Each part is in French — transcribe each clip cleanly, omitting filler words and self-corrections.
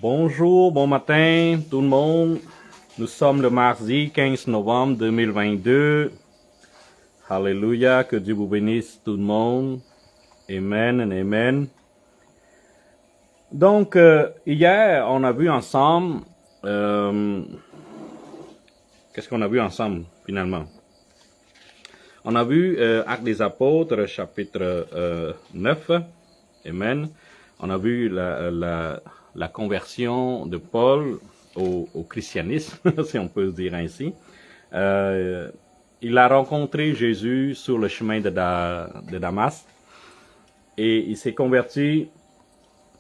Bonjour, bon matin tout le monde. Nous sommes le mardi 15 novembre 2022. Alléluia, que Dieu vous bénisse tout le monde. Amen and amen. Donc, hier, on a vu ensemble... qu'est-ce qu'on a vu ensemble, finalement? On a vu Actes des Apôtres, chapitre 9. Amen. On a vu la conversion de Paul au christianisme, si on peut dire ainsi. Il a rencontré Jésus sur le chemin de Damas et il s'est converti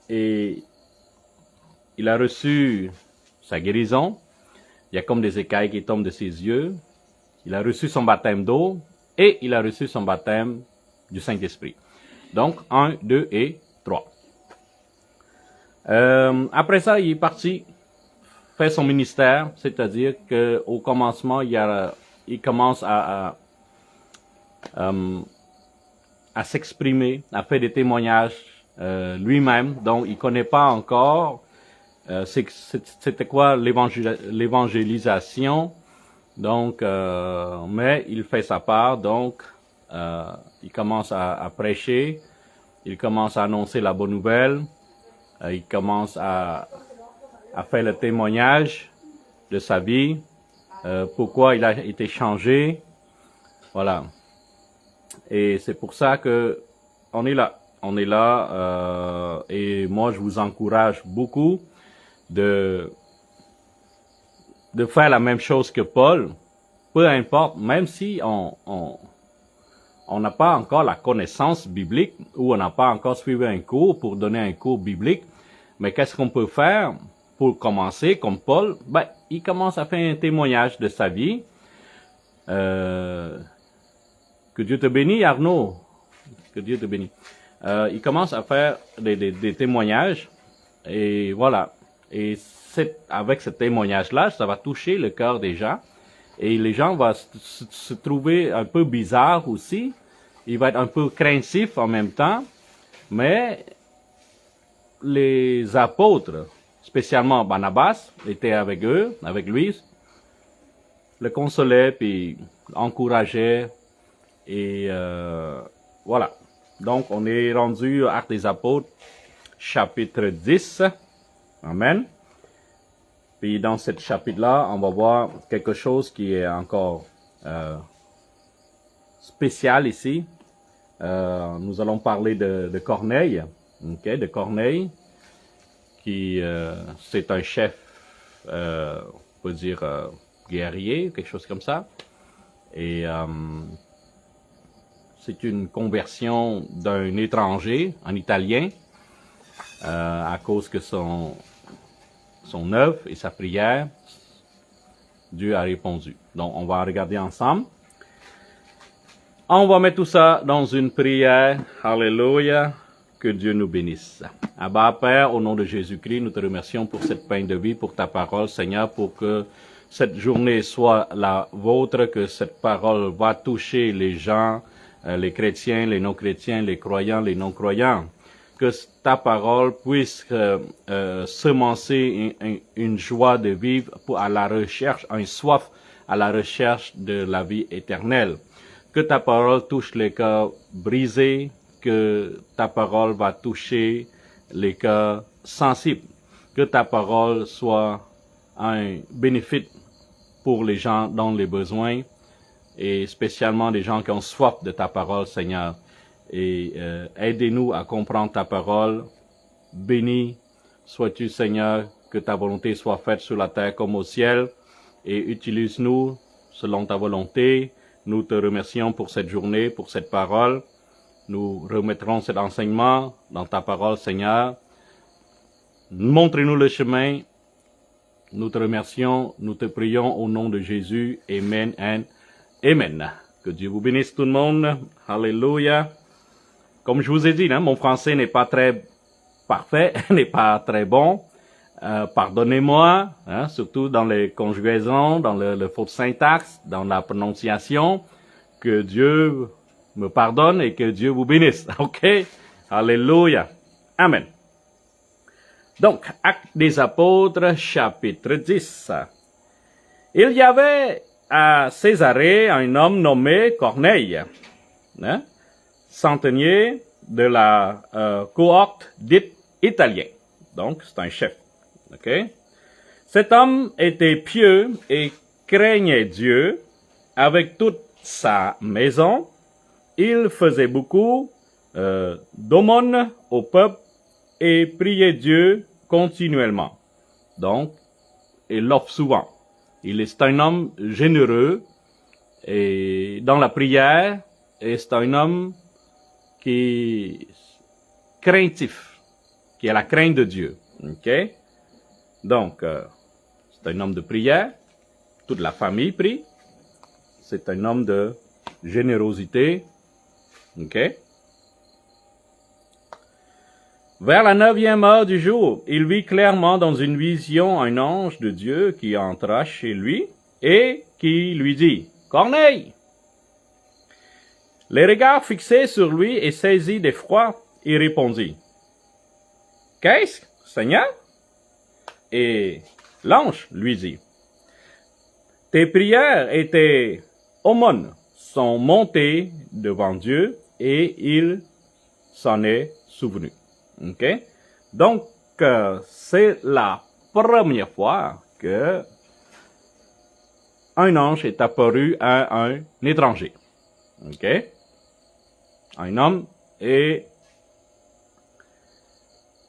et il a reçu sa guérison. Il y a comme des écailles qui tombent de ses yeux. Il a reçu son baptême d'eau et il a reçu son baptême du Saint-Esprit. Donc, 1, 2 et 3. Après ça, il est parti faire son ministère, c'est-à-dire qu'au commencement, il commence à s'exprimer, à faire des témoignages lui-même, donc il ne connaît pas encore c'était quoi l'évangélisation, donc, mais il fait sa part, donc il commence à prêcher, il commence à annoncer la bonne nouvelle, il commence à faire le témoignage de sa vie, pourquoi il a été changé, voilà. Et c'est pour ça que on est là. On est là, et moi je vous encourage beaucoup de faire la même chose que Paul, peu importe, même si on n'a pas encore la connaissance biblique ou on n'a pas encore suivi un cours pour donner un cours biblique, mais qu'est-ce qu'on peut faire pour commencer comme Paul? Ben, il commence à faire un témoignage de sa vie. Que Dieu te bénisse, Arnaud. Que Dieu te bénisse. Il commence à faire des témoignages et voilà. Et avec ce témoignage-là, ça va toucher le cœur des gens. Et les gens vont se trouver un peu bizarres aussi. Ils vont être un peu craintifs en même temps. Mais les apôtres, spécialement Barnabas, étaient avec eux, avec lui, le consolaient, puis l'encourageaient. Et voilà. Donc, on est rendu à Actes des Apôtres, chapitre 10. Amen. Puis dans ce chapitre-là, on va voir quelque chose qui est encore spécial ici. Nous allons parler de Corneille, okay, de Corneille, qui c'est un chef, on peut dire guerrier, quelque chose comme ça. Et c'est une conversion d'un étranger, un Italien, à cause que son œuvre et sa prière, Dieu a répondu. Donc, on va regarder ensemble. On va mettre tout ça dans une prière. Alléluia. Que Dieu nous bénisse. Abba, Père, au nom de Jésus-Christ, nous te remercions pour cette pain de vie, pour ta parole, Seigneur, pour que cette journée soit la vôtre, que cette parole va toucher les gens, les chrétiens, les non-chrétiens, les croyants, les non-croyants. Que ta parole puisse semencer une joie de vivre à la recherche, un soif à la recherche de la vie éternelle. Que ta parole touche les cœurs brisés, que ta parole va toucher les cœurs sensibles. Que ta parole soit un bénéfice pour les gens dans les besoins et spécialement les gens qui ont soif de ta parole, Seigneur. Et aidez-nous à comprendre ta parole. Béni sois-tu, Seigneur, que ta volonté soit faite sur la terre comme au ciel. Et utilise-nous selon ta volonté. Nous te remercions pour cette journée, pour cette parole. Nous remettrons cet enseignement dans ta parole, Seigneur. Montrez-nous le chemin. Nous te remercions, nous te prions au nom de Jésus. Amen and amen. Que Dieu vous bénisse tout le monde. Alléluia. Comme je vous ai dit, mon français n'est pas très parfait, n'est pas très bon. Pardonnez-moi, surtout dans les conjugaisons, dans le faux syntaxe, dans la prononciation. Que Dieu me pardonne et que Dieu vous bénisse. OK? Alléluia. Amen. Donc, Actes des Apôtres, chapitre 10. Il y avait à Césarée un homme nommé Corneille, hein, centenier de la cohorte dite italien. Donc, c'est un chef. Okay? Cet homme était pieux et craignait Dieu avec toute sa maison. Il faisait beaucoup d'aumônes au peuple et priait Dieu continuellement. Donc, il l'offre souvent. C'est un homme généreux et dans la prière, et c'est un homme qui est craintif, qui a la crainte de Dieu. Okay? Donc, c'est un homme de prière, toute la famille prie, c'est un homme de générosité. Okay? Vers la 9e heure du jour, il vit clairement dans une vision un ange de Dieu qui entra chez lui et qui lui dit « Corneille !» Les regards fixés sur lui et saisi d'effroi, il répondit « Qu'est-ce, Seigneur ?» Et l'ange lui dit « Tes prières et tes aumônes sont montées devant Dieu et il s'en est souvenu. » Okay? Donc, c'est la première fois que un ange est apparu à un étranger. Okay? Un homme est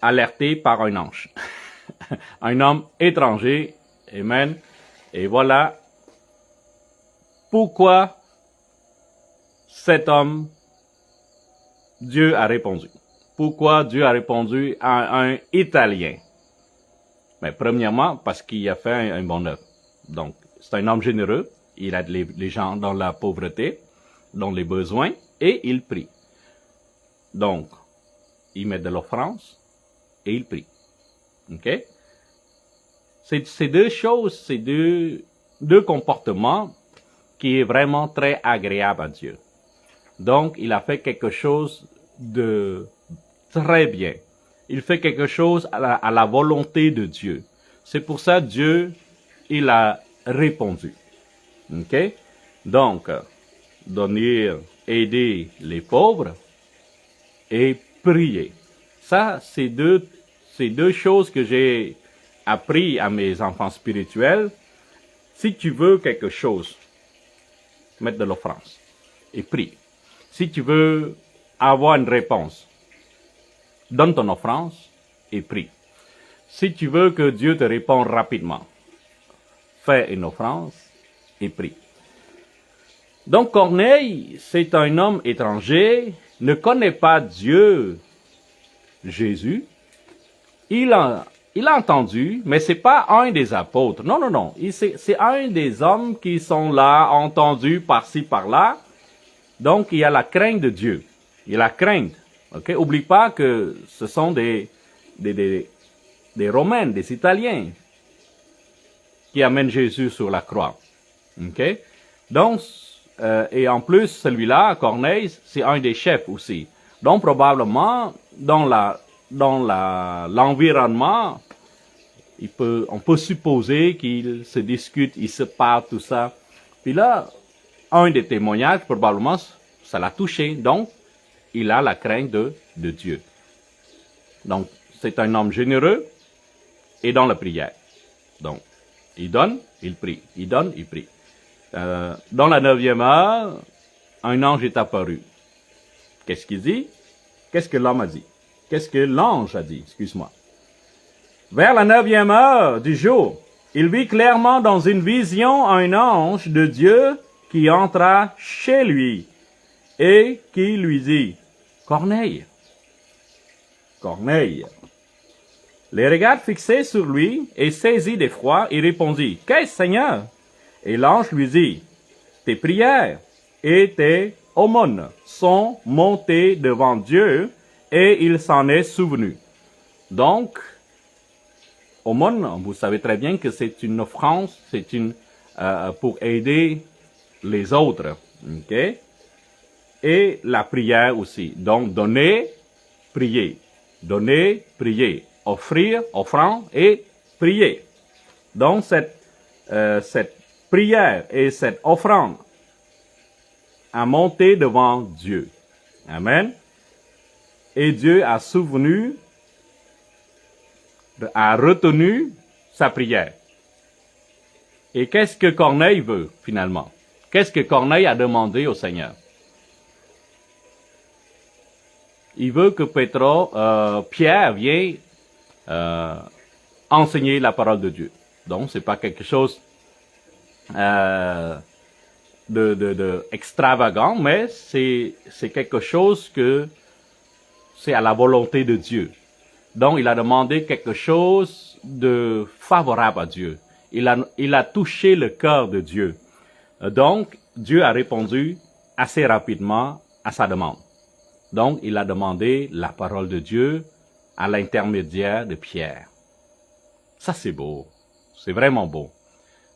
alerté par un ange. Un homme étranger. Amen. Et voilà pourquoi cet homme, Dieu a répondu. Pourquoi Dieu a répondu à un Italien? Mais premièrement, parce qu'il a fait un bon œuvre. Donc, c'est un homme généreux. Il aide les gens dans la pauvreté, dans les besoins, et il prie. Donc, il met de l'offrande et il prie. OK? C'est deux choses, c'est deux comportements qui est vraiment très agréable à Dieu. Donc, il a fait quelque chose de très bien. Il fait quelque chose à la volonté de Dieu. C'est pour ça Dieu, il a répondu. OK? Donc, donner, aider les pauvres et prier. Ça, c'est deux choses que j'ai appris à mes enfants spirituels. Si tu veux quelque chose, mets de l'offrande et prie. Si tu veux avoir une réponse, donne ton offrande et prie. Si tu veux que Dieu te réponde rapidement, fais une offrande et prie. Donc Corneille, c'est un homme étranger, ne connaît pas Dieu, Jésus. Il a entendu, mais c'est pas un des apôtres. Non, non, non. C'est un des hommes qui sont là, entendus par-ci, par-là. Donc, il y a la crainte de Dieu. Il y a la crainte. Okay? Oublie pas que ce sont des Romains, des Italiens qui amènent Jésus sur la croix. Okay? Donc, et en plus, celui-là, Corneille, c'est un des chefs aussi. Donc, probablement, dans l'environnement, on peut supposer qu'ils se discutent, ils se parlent, tout ça. Puis là, un des témoignages, probablement, ça l'a touché. Donc, il a la crainte de Dieu. Donc, c'est un homme généreux et dans la prière. Donc, il donne, il prie. Il donne, il prie. Dans la 9e heure, un ange est apparu. Qu'est-ce qu'il dit? Qu'est-ce que l'homme a dit? Qu'est-ce que l'ange a dit? Excuse-moi. Vers la 9e heure du jour, il vit clairement dans une vision un ange de Dieu qui entra chez lui et qui lui dit, « Corneille, Corneille. » Les regards fixés sur lui et saisi d'effroi, il répondit, « Qu'est-ce, Seigneur? » Et l'ange lui dit, « Tes prières et tes aumônes sont montées devant Dieu et il s'en est souvenu. » Donc, aumône, vous savez très bien que c'est une offrande, c'est pour aider les autres, ok? Et la prière aussi. Donc, donner, prier. Donner, prier. offrir, offrande et prier. Donc cette prière et cette offrande a monté devant Dieu. Amen. Et Dieu a retenu sa prière. Et qu'est-ce que Corneille veut finalement? Qu'est-ce que Corneille a demandé au Seigneur? Il veut que Pierre vienne enseigner la parole de Dieu. Donc, c'est pas quelque chose de extravagant, mais c'est quelque chose que c'est à la volonté de Dieu. Donc, il a demandé quelque chose de favorable à Dieu. Il a touché le cœur de Dieu. Donc, Dieu a répondu assez rapidement à sa demande. Donc, il a demandé la parole de Dieu à l'intermédiaire de Pierre. Ça, c'est beau. C'est vraiment beau.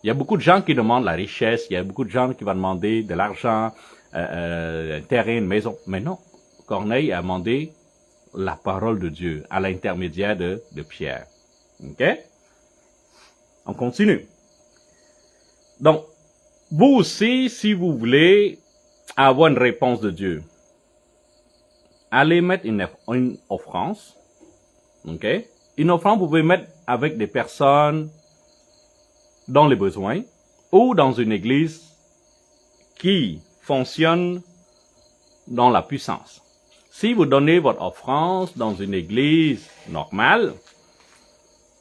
Il y a beaucoup de gens qui demandent la richesse, il y a beaucoup de gens qui vont demander de l'argent, un terrain, une maison. Mais non, Corneille a demandé la parole de Dieu à l'intermédiaire de Pierre. OK? On continue. Donc, vous aussi, si vous voulez avoir une réponse de Dieu, allez mettre une offrande. OK? Une offrande, vous pouvez mettre avec des personnes dans les besoins ou dans une église qui fonctionne dans la puissance. Si vous donnez votre offrande dans une église normale,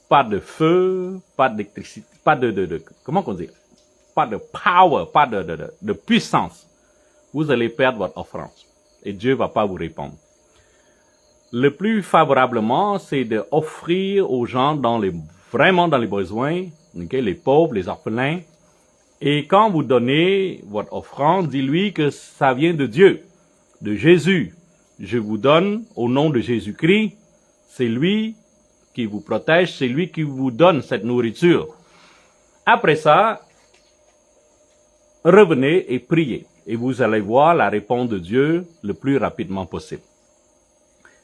pas de feu, pas d'électricité, pas comment on dit, pas de power, pas de puissance, vous allez perdre votre offrande et Dieu ne va pas vous répondre. Le plus favorablement, c'est d'offrir aux gens vraiment dans les besoins, okay, les pauvres, les orphelins. Et quand vous donnez votre offrande, dis-lui que ça vient de Dieu, de Jésus. Je vous donne au nom de Jésus-Christ. C'est lui qui vous protège, c'est lui qui vous donne cette nourriture. Après ça, revenez et priez. Et vous allez voir la réponse de Dieu le plus rapidement possible.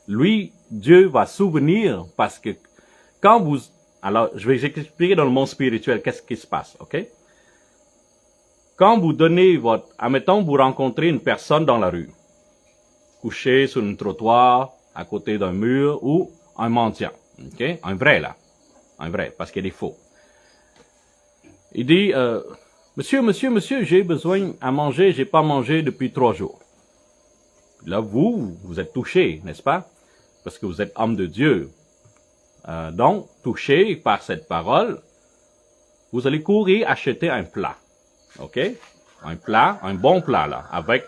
Lui, Dieu va souvenir parce que quand vous... Alors, je vais expliquer dans le monde spirituel qu'est-ce qui se passe, ok? Quand vous donnez admettons, vous rencontrez une personne dans la rue, couché sur un trottoir, à côté d'un mur, ou un mendiant, ok? Un vrai, parce qu'il y a des faux. Il dit, monsieur, j'ai besoin à manger, j'ai pas mangé depuis 3 jours. Là, vous êtes touché, n'est-ce pas? Parce que vous êtes homme de Dieu. Donc, touché par cette parole, vous allez courir acheter un plat. OK? Un bon plat, là, avec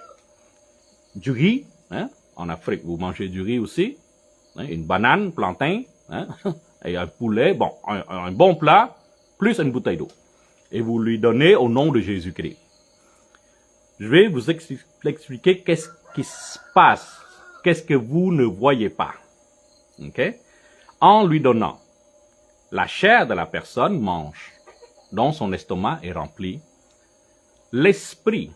du riz. Hein? En Afrique, vous mangez du riz aussi. Hein? Une banane, plantain, hein? Et un poulet. Bon, un bon plat, plus une bouteille d'eau. Et vous lui donnez au nom de Jésus-Christ. Je vais vous expliquer qu'est-ce qui se passe. Qu'est-ce que vous ne voyez pas. OK? En lui donnant, la chair de la personne mange, dont son estomac est rempli. L'esprit,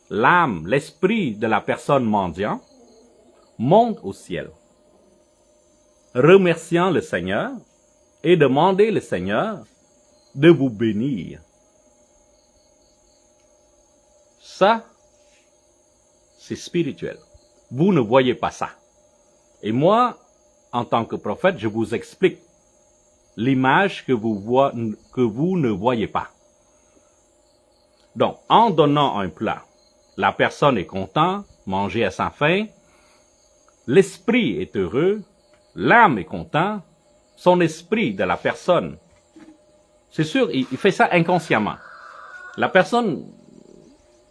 l'âme, l'esprit de la personne mendiant monte au ciel, remerciant le Seigneur et demandez le Seigneur de vous bénir. Ça, c'est spirituel. Vous ne voyez pas ça. Et moi, en tant que prophète, je vous explique l'image que vous ne voyez pas. Donc, en donnant un plat, la personne est contente, manger à sa faim, l'esprit est heureux, l'âme est contente, son esprit de la personne, c'est sûr, il fait ça inconsciemment. La personne,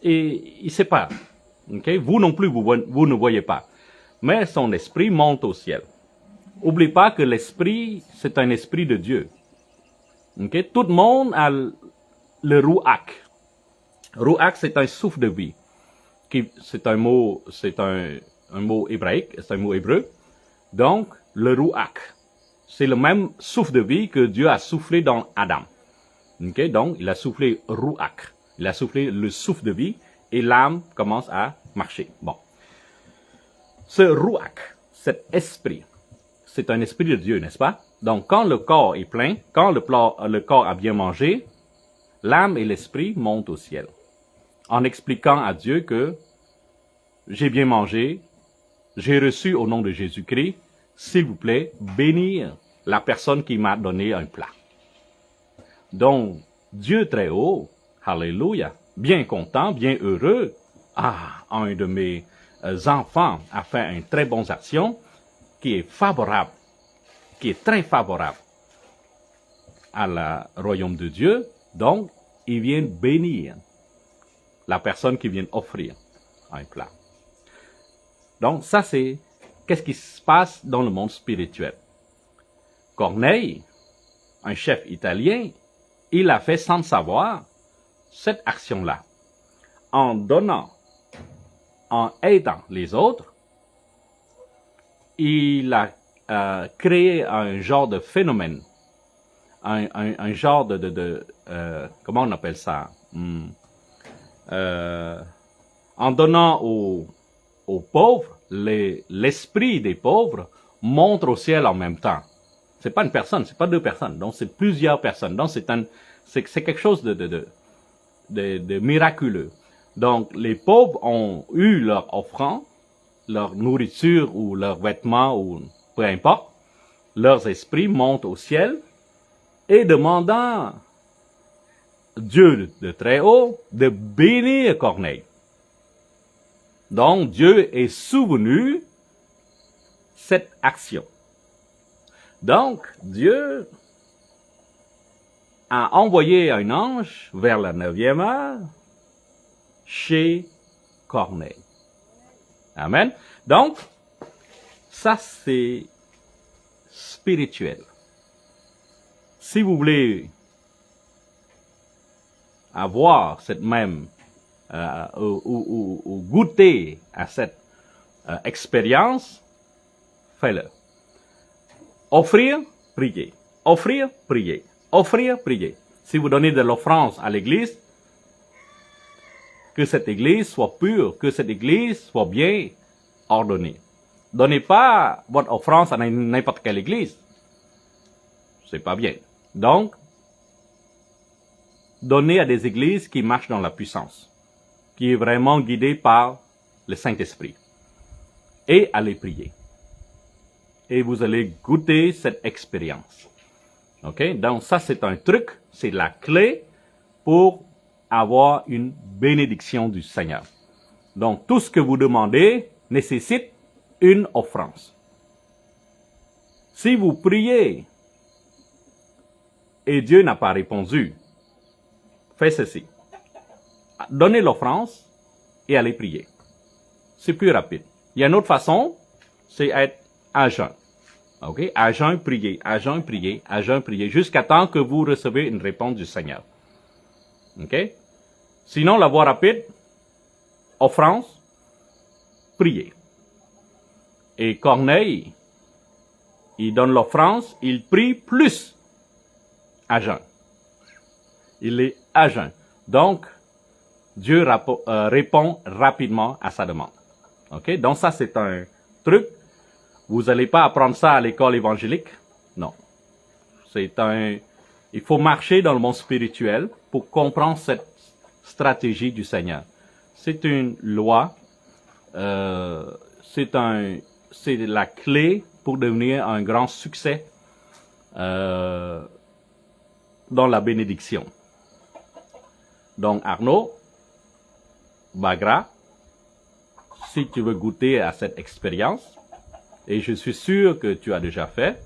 il ne sait pas. Okay? Vous non plus, vous ne voyez pas. Mais son esprit monte au ciel. N'oubliez pas que l'esprit, c'est un esprit de Dieu. Okay? Tout le monde a le Ruach. Ruach, c'est un souffle de vie. C'est un mot hébraïque, c'est un mot hébreu. Donc, le Ruach, c'est le même souffle de vie que Dieu a soufflé dans Adam. Okay? Donc, il a soufflé Ruach. Il a soufflé le souffle de vie et l'âme commence à marcher. Bon. Ce Ruach, cet esprit, c'est un esprit de Dieu, n'est-ce pas? Donc, quand le corps est plein, quand le corps a bien mangé, l'âme et l'esprit montent au ciel, en expliquant à Dieu que j'ai bien mangé, j'ai reçu au nom de Jésus-Christ, s'il vous plaît, bénir la personne qui m'a donné un plat. Donc, Dieu très haut, alléluia, bien content, bien heureux, un de mes enfants a fait une très bonne action qui est favorable, qui est très favorable à la royaume de Dieu. Donc, il vient bénir la personne qui vient offrir un plat. Donc, ça c'est qu'est-ce qui se passe dans le monde spirituel. Corneille, un chef italien, il a fait sans savoir cette action-là. En donnant, en aidant les autres, il a créé un genre de phénomène, un genre de comment on appelle ça? En donnant aux pauvres, l'esprit des pauvres monte au ciel en même temps. C'est pas une personne, c'est pas deux personnes, donc c'est plusieurs personnes. Donc c'est quelque chose de miraculeux. Donc les pauvres ont eu leur offrande, leur nourriture ou leurs vêtements ou peu importe, leurs esprits montent au ciel et demandant Dieu de très haut de bénir Corneille. Donc Dieu est souvenu cette action. Donc Dieu a envoyé un ange vers la 9e heure chez Corneille. Amen. Donc, ça c'est spirituel. Si vous voulez avoir cette même ou goûter à cette expérience, faites-le. Offrir, prier. Offrir, prier. Offrir, prier. Si vous donnez de l'offrande à l'église, que cette église soit pure, que cette église soit bien ordonnée. Donnez pas votre offrande à n'importe quelle église. C'est pas bien. Donc, donnez à des églises qui marchent dans la puissance, qui est vraiment guidée par le Saint-Esprit. Et allez prier. Et vous allez goûter cette expérience. Ok? Donc ça c'est un truc, c'est la clé pour avoir une bénédiction du Seigneur. Donc tout ce que vous demandez nécessite une offrande. Si vous priez et Dieu n'a pas répondu, faites ceci. Donnez l'offrande et allez prier. C'est plus rapide. Il y a une autre façon, c'est être à jeun. Ok? À jeun, prier, à jeun, prier, à jeun, prier, jusqu'à temps que vous recevez une réponse du Seigneur. Ok? Sinon, la voie rapide, offrande, prier. Et Corneille, il donne l'offrande, il prie plus à jeun. Il est à jeun. Donc, Dieu répond rapidement à sa demande. Ok? Donc ça, c'est un truc. Vous n'allez pas apprendre ça à l'école évangélique. Non. Il faut marcher dans le monde spirituel pour comprendre cette stratégie du Seigneur. C'est une loi. C'est la clé pour devenir un grand succès dans la bénédiction. Donc Arnaud, Bagra, si tu veux goûter à cette expérience, et je suis sûr que tu as déjà fait,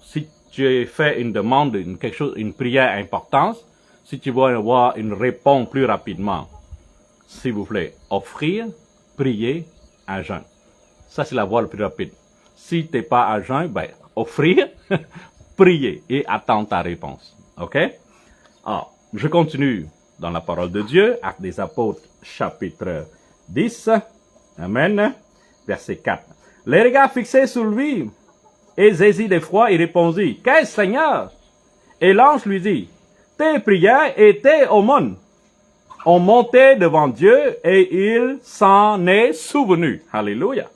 si tu as fait une demande, une prière importante, si tu veux avoir une réponse plus rapidement, s'il vous plaît, offrir, prier, à jeun. Ça, c'est la voie la plus rapide. Si tu n'es pas à jeun, ben, offrir, prier et attendre ta réponse. OK? Alors, je continue dans la parole de Dieu, Actes des Apôtres, chapitre 10. Amen. Verset 4. Les regards fixés sur lui, et saisi d'effroi, il répondit, « Qu'est-ce, Seigneur? » Et l'ange lui dit, « Tes prières et tes aumônes ont monté devant Dieu, et il s'en est souvenu. » Alléluia.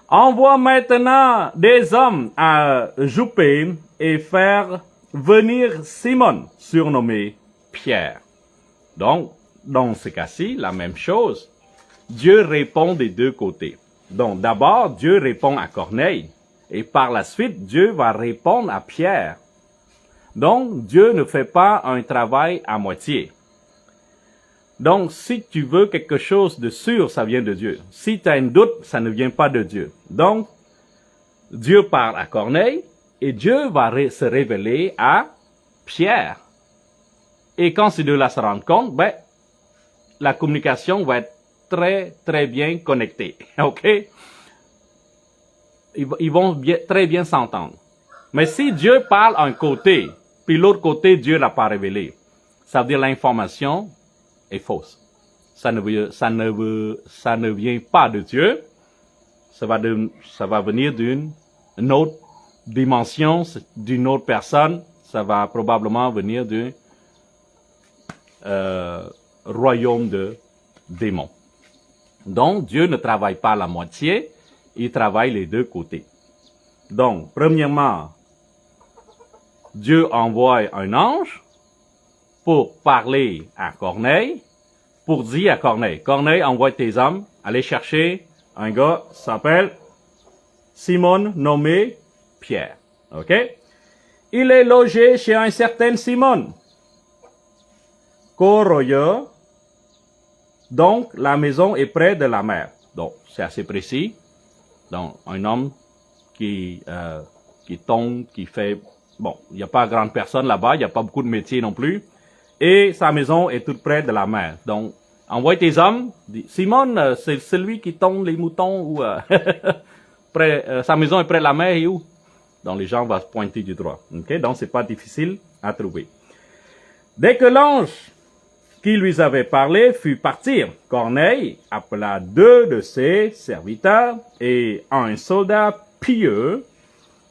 envoie maintenant des hommes à Joppé et faire venir Simon, surnommé Pierre. Donc, dans ce cas-ci, la même chose. Dieu répond des deux côtés. Donc, d'abord, Dieu répond à Corneille. Et par la suite, Dieu va répondre à Pierre. Donc, Dieu ne fait pas un travail à moitié. Donc, si tu veux quelque chose de sûr, ça vient de Dieu. Si tu as un doute, ça ne vient pas de Dieu. Donc, Dieu parle à Corneille et Dieu va se révéler à Pierre. Et quand ces deux-là se rendent compte, la communication va être très, très bien connectée. OK? Ils vont très bien s'entendre. Mais si Dieu parle à un côté, puis l'autre côté, Dieu ne l'a pas révélé, ça veut dire l'information est fausse. Ça ne vient pas de Dieu. Ça va venir d'une autre dimension, d'une autre personne. Ça va probablement venir d'un royaume de démons. Donc, Dieu ne travaille pas la moitié, il travaille les deux côtés. Donc, premièrement, Dieu envoie un ange pour parler à Corneille, pour dire à Corneille, Corneille, envoie tes hommes, aller chercher un gars qui s'appelle Simon, nommé Pierre. OK? Il est logé chez un certain Simon. Coroya. Donc, la maison est près de la mer. Donc, c'est assez précis. Donc, un homme qui tombe, qui fait... Bon, il n'y a pas grande personne là-bas, il n'y a pas beaucoup de métiers non plus. Et sa maison est toute près de la mer. Donc, envoie tes hommes. Simon, c'est celui qui tombe les moutons ou... sa maison est près de la mer et où? Donc, les gens vont se pointer du doigt. Okay? Donc, c'est pas difficile à trouver. Dès que l'ange qui lui avait parlé fut partir, Corneille appela 2 de ses serviteurs et un soldat pieux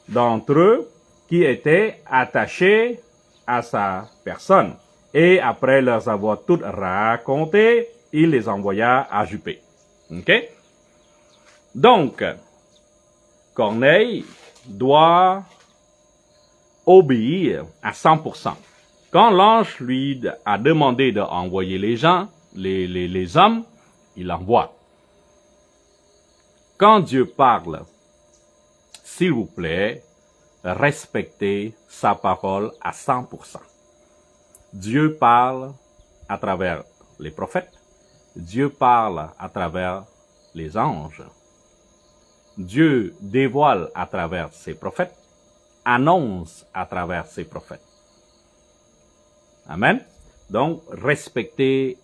d'entre eux qui était attaché à sa personne. Et après leur avoir tout raconté, il les envoya à Joppé. OK? Donc, Corneille doit obéir à 100%. Quand l'ange lui a demandé d'envoyer les gens, les hommes, il envoie. Quand Dieu parle, s'il vous plaît, respectez sa parole à 100%. Dieu parle à travers les prophètes. Dieu parle à travers les anges. Dieu dévoile à travers ses prophètes, annonce à travers ses prophètes. Amen. Donc, respectez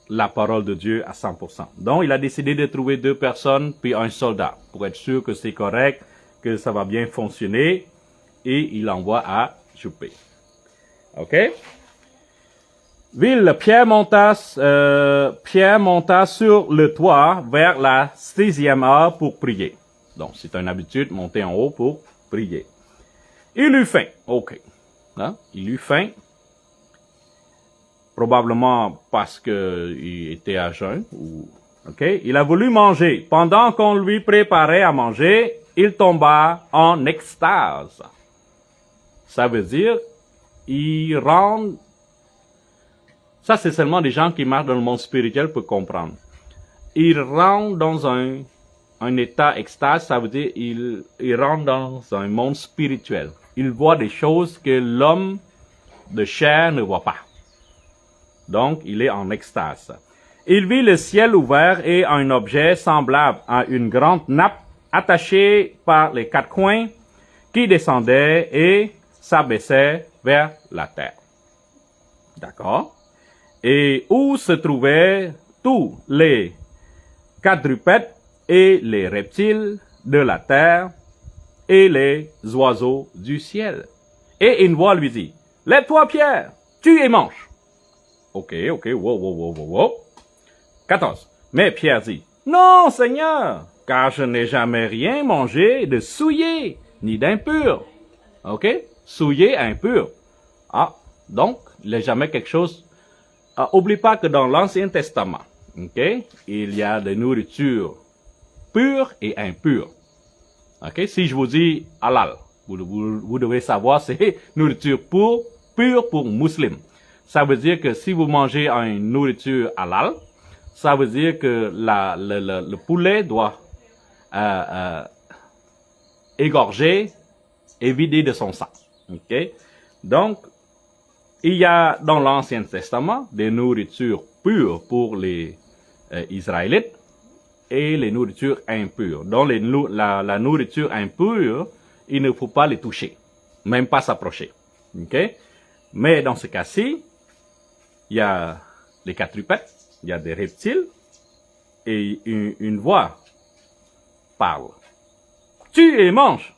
la parole de Dieu à 100%. Donc, il a décidé de trouver 2 personnes puis un soldat pour être sûr que c'est correct, que ça va bien fonctionner, et il envoie à Joppé. OK? Pierre monta sur le toit vers la 6e heure pour prier. Donc, c'est une habitude, monter en haut pour prier. Il eut faim. OK. Hein? Il eut faim. Probablement parce qu'il était à jeun. OK? Il a voulu manger. Pendant qu'on lui préparait à manger, il tomba en extase. Ça veut dire, il rentre... Ça, c'est seulement des gens qui marchent dans le monde spirituel pour comprendre. Il rentre dans un état extase, ça veut dire il rentre dans un monde spirituel. Il voit des choses que l'homme de chair ne voit pas. Donc, il est en extase. Il vit le ciel ouvert et un objet semblable à une grande nappe attachée par les 4 coins qui descendait et s'abaissait vers la terre. D'accord? Et où se trouvaient tous les quadrupèdes et les reptiles de la terre et les oiseaux du ciel. Et une voix lui dit, « Lève-toi, Pierre, tue et mange. » OK, wow. 14. Mais Pierre dit, « Non, Seigneur, car je n'ai jamais rien mangé de souillé, ni d'impur. » OK? Souillé, impur. Ah, donc, il n'a jamais quelque chose... oublie pas que dans l'Ancien Testament, OK, il y a des nourritures pure et impure. Ok? Si je vous dis halal, vous devez savoir c'est nourriture pure pour musulmans. Ça veut dire que si vous mangez une nourriture halal, ça veut dire que le poulet doit égorger et vider de son sang. Ok? Donc, il y a dans l'Ancien Testament des nourritures pures pour les Israélites et les nourritures impures. Donc, la nourriture impure, il ne faut pas les toucher, même pas s'approcher. Okay? Mais dans ce cas-ci, il y a les quadrupèdes, il y a des reptiles, et une voix parle. Tue et mange.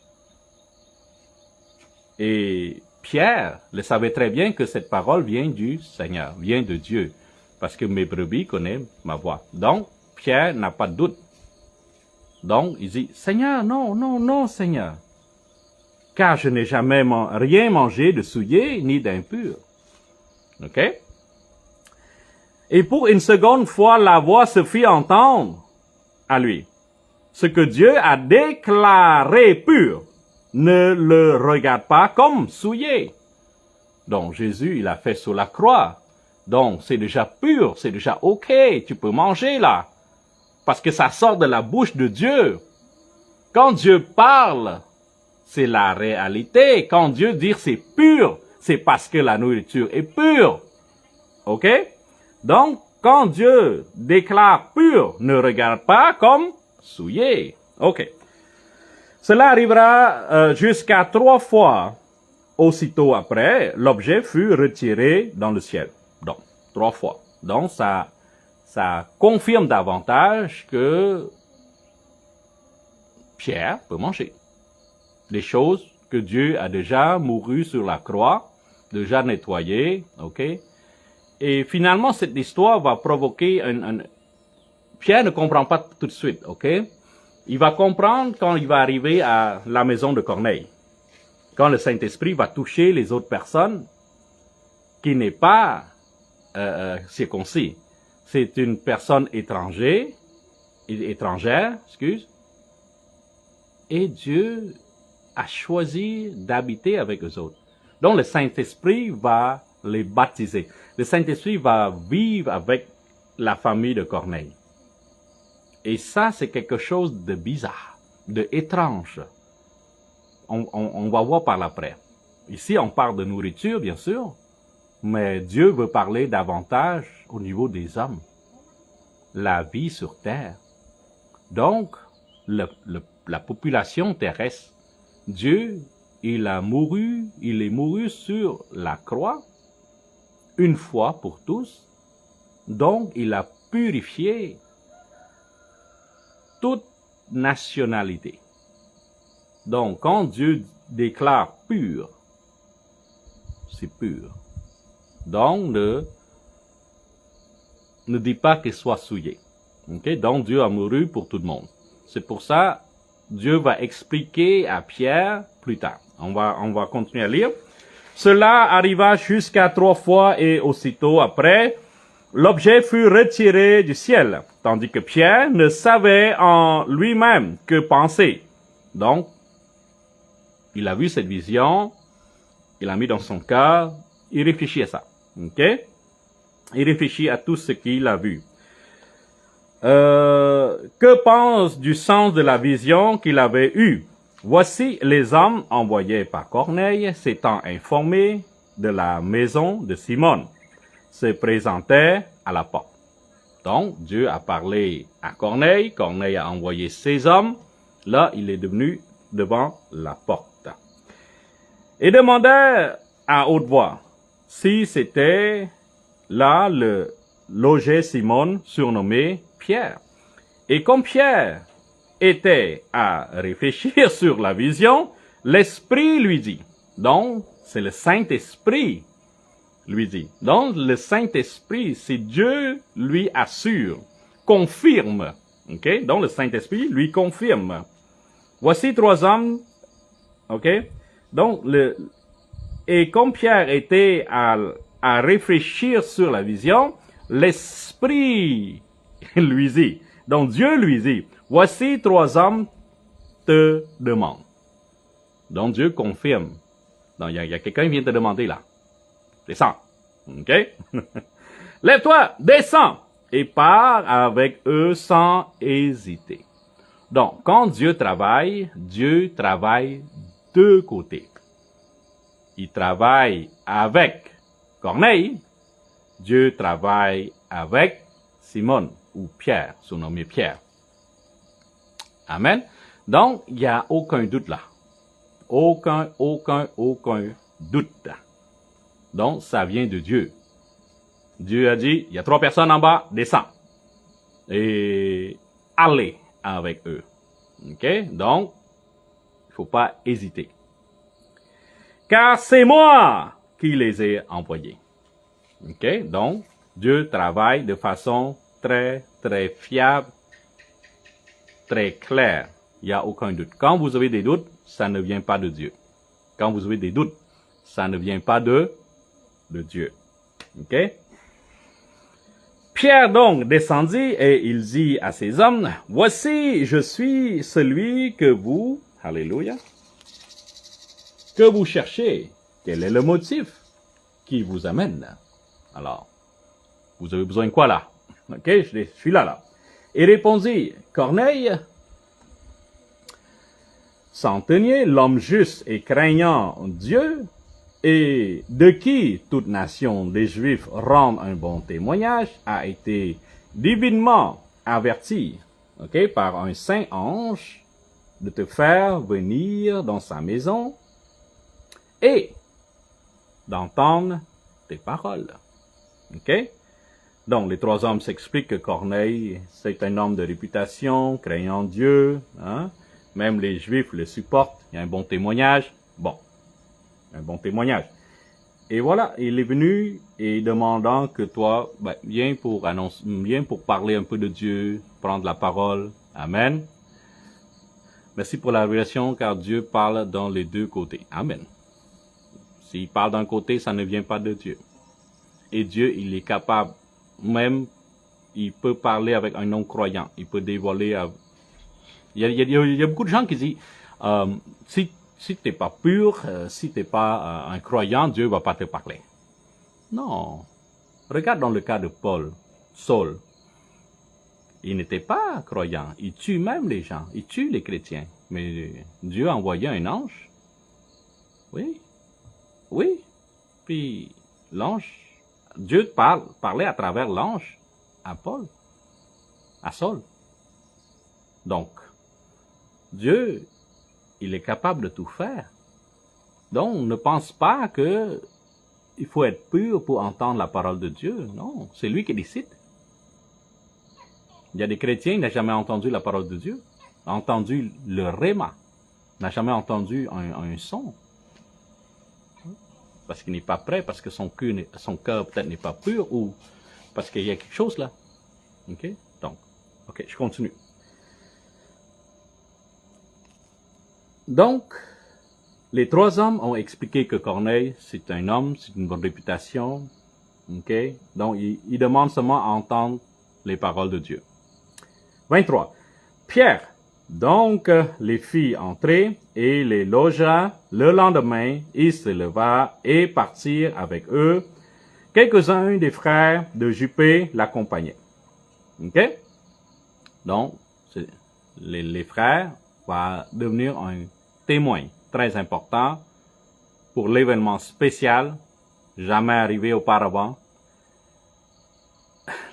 Et Pierre le savait très bien que cette parole vient du Seigneur, vient de Dieu, parce que mes brebis connaissent ma voix. Donc, Pierre n'a pas de doute. Donc, il dit, Seigneur, non, Seigneur, car je n'ai jamais rien mangé de souillé ni d'impur. OK? Et pour une seconde fois, la voix se fit entendre à lui. Ce que Dieu a déclaré pur, ne le regarde pas comme souillé. Donc, Jésus, il a fait sur la croix. Donc, c'est déjà pur, c'est déjà OK, tu peux manger là. Parce que ça sort de la bouche de Dieu. Quand Dieu parle, c'est la réalité. Quand Dieu dit c'est pur, c'est parce que la nourriture est pure. OK? Donc, quand Dieu déclare pur, ne regarde pas comme souillé. OK. Cela arrivera jusqu'à 3 fois. Aussitôt après, l'objet fut retiré dans le ciel. Donc, 3 fois. Donc, ça confirme davantage que Pierre peut manger. Des choses que Dieu a déjà mouru sur la croix, déjà nettoyées, ok? Et finalement, cette histoire va provoquer Pierre ne comprend pas tout de suite, ok? Il va comprendre quand il va arriver à la maison de Corneille. Quand le Saint-Esprit va toucher les autres personnes qui n'est pas circoncis. C'est une personne étrangère, et Dieu a choisi d'habiter avec eux autres. Donc le Saint-Esprit va les baptiser. Le Saint-Esprit va vivre avec la famille de Corneille. Et ça, c'est quelque chose de bizarre, de étrange. On va voir par l'après. Ici, on parle de nourriture, bien sûr, mais Dieu veut parler davantage au niveau des hommes. La vie sur terre. Donc, la population terrestre, Dieu, il est mouru sur la croix, une fois pour tous. Donc, il a purifié toute nationalité. Donc, quand Dieu déclare pur, c'est pur. Donc, ne dit pas qu'il soit souillé. Okay? Donc, Dieu a mouru pour tout le monde. C'est pour ça, Dieu va expliquer à Pierre plus tard. On va continuer à lire. Cela arriva jusqu'à 3 fois et aussitôt après, l'objet fut retiré du ciel, tandis que Pierre ne savait en lui-même que penser. Donc, il a vu cette vision, il a mis dans son cœur, il réfléchit à ça. Ok? Il réfléchit à tout ce qu'il a vu. Que pense du sens de la vision qu'il avait eue? Voici les hommes envoyés par Corneille s'étant informés de la maison de Simon, se présentaient à la porte. Donc, Dieu a parlé à Corneille, Corneille a envoyé ses hommes, là, il est devenu devant la porte. Et demandait à haute voix si c'était là le logé Simon surnommé Pierre. Et comme Pierre était à réfléchir sur la vision, l'Esprit lui dit. Donc, c'est le Saint-Esprit lui dit. Donc, le Saint-Esprit, c'est Dieu lui assure, confirme. Ok? Donc, le Saint-Esprit lui confirme. Voici 3 hommes. Ok? Donc, et comme Pierre était à réfléchir sur la vision, l'Esprit lui dit. Donc, Dieu lui dit, voici 3 hommes te demandent. Donc Dieu confirme. Donc il y a quelqu'un qui vient te demander là. Descends. OK? Lève-toi, descends et pars avec eux sans hésiter. Donc, quand Dieu travaille de côtés. Il travaille avec Corneille, Dieu travaille avec Simone ou Pierre, surnommé Pierre. Amen. Donc, il n'y a aucun doute là. Aucun doute. Donc, ça vient de Dieu. Dieu a dit, il y a 3 personnes en bas, descends. Et allez avec eux. OK? Donc, il ne faut pas hésiter. Car c'est moi qui les ai envoyés. OK? Donc, Dieu travaille de façon très, très fiable, très claire. Il n'y a aucun doute. Quand vous avez des doutes, ça ne vient pas de Dieu. Quand vous avez des doutes, ça ne vient pas de Dieu. OK? Pierre donc descendit et il dit à ses hommes, « Voici, je suis celui que vous, alléluia, que vous cherchez. Quel est le motif qui vous amène? » Alors, vous avez besoin de quoi là? OK, je suis là. Et répondit Corneille, centenier, l'homme juste et craignant Dieu, et de qui toute nation des Juifs rend un bon témoignage, a été divinement averti, par un saint ange de te faire venir dans sa maison et d'entendre tes paroles. OK? Donc, les 3 hommes s'expliquent que Corneille, c'est un homme de réputation, craignant Dieu, hein? Même les Juifs le supportent, il y a un bon témoignage. Bon, un bon témoignage. Et voilà, il est venu et demandant que toi, viens pour parler un peu de Dieu, prendre la parole. Amen. Merci pour la révélation, car Dieu parle dans les 2 côtés. Amen. S'il parle d'un côté, ça ne vient pas de Dieu. Et Dieu, il est capable, même, il peut parler avec un non-croyant. Il peut dévoiler. Il y a beaucoup de gens qui disent, si tu n'es pas pur, si tu n'es pas un croyant, Dieu ne va pas te parler. Non. Regarde dans le cas de Saul. Il n'était pas croyant. Il tue même les gens. Il tue les chrétiens. Mais Dieu a envoyé un ange. Oui. Puis l'ange, Dieu parlait à travers l'ange à Saul. Donc, Dieu, il est capable de tout faire. Donc, ne pense pas que il faut être pur pour entendre la parole de Dieu. Non, c'est lui qui décide. Il y a des chrétiens qui n'ont jamais entendu la parole de Dieu, entendu le réma, n'a jamais entendu un son. Parce qu'il n'est pas prêt, parce que son cœur peut-être n'est pas pur, ou parce qu'il y a quelque chose là. OK? Donc, OK, je continue. Donc, les 3 hommes ont expliqué que Corneille, c'est un homme, c'est une bonne réputation. OK? Donc, il demande seulement à entendre les paroles de Dieu. 23. Pierre, donc, les fit entrer et les logea. Le lendemain, il se leva et partit avec eux. Quelques-uns des frères de Juppé l'accompagnaient. OK? Donc, les frères vont devenir un témoin très important pour l'événement spécial, jamais arrivé auparavant.